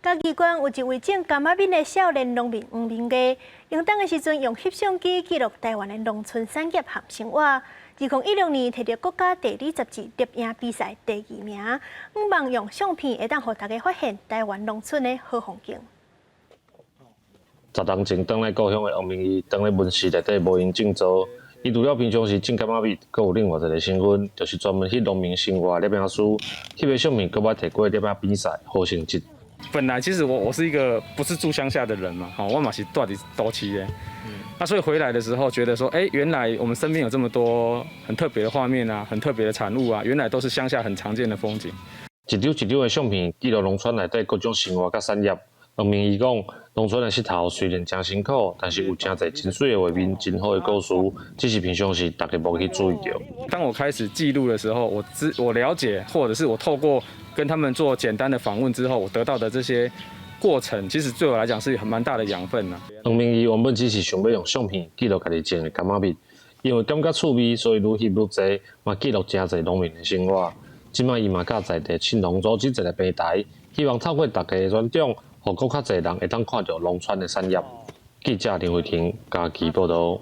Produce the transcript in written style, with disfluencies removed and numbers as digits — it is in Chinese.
嘉义县有一位种柑仔蜜的少年农民黄明佳，用冬的时阵用翕相机记录台湾的农村产业和生活。2016年摕到国家第20杂志摄影比赛第2名，希望用相片会当让大家发现台湾农村的好风景。10年前返来故乡的王明义，当咧文史内底无闲种作。伊除了平常时种柑仔蜜，阁有另外一个身份，就是专门翕农民生活的摄影师。翕的相片阁捌摕过摄影比赛好成绩。本来其实我是一个不是住乡下的人嘛，我嘛是住在都市的。那所以回来的时候觉得说，原来我们身边有这么多很特别的画面啊，很特别的产物啊，原来都是乡下很常见的风景。一张一张的相片记录农村内底各种生活甲产业。王明义讲，农村的石头虽然真辛苦，但是有真侪真水的画面、真好的故事，只是平常时大家无去注意到。当我开始记录的时候，我了解，或者是我透过跟他们做简单的访问之后，我得到的这些过程，其实对我来讲是蛮大的养分呐。王明义原本只是想要用相片记录家己种的柑仔蜜，因为感觉趣味，所以愈翕愈侪，嘛记录真侪农民的生活。即摆伊嘛甲在地青农组织一个平台，希望透过大家的宣传，让更较侪人会当看到农村的产业。记者林慧婷，嘉义报道。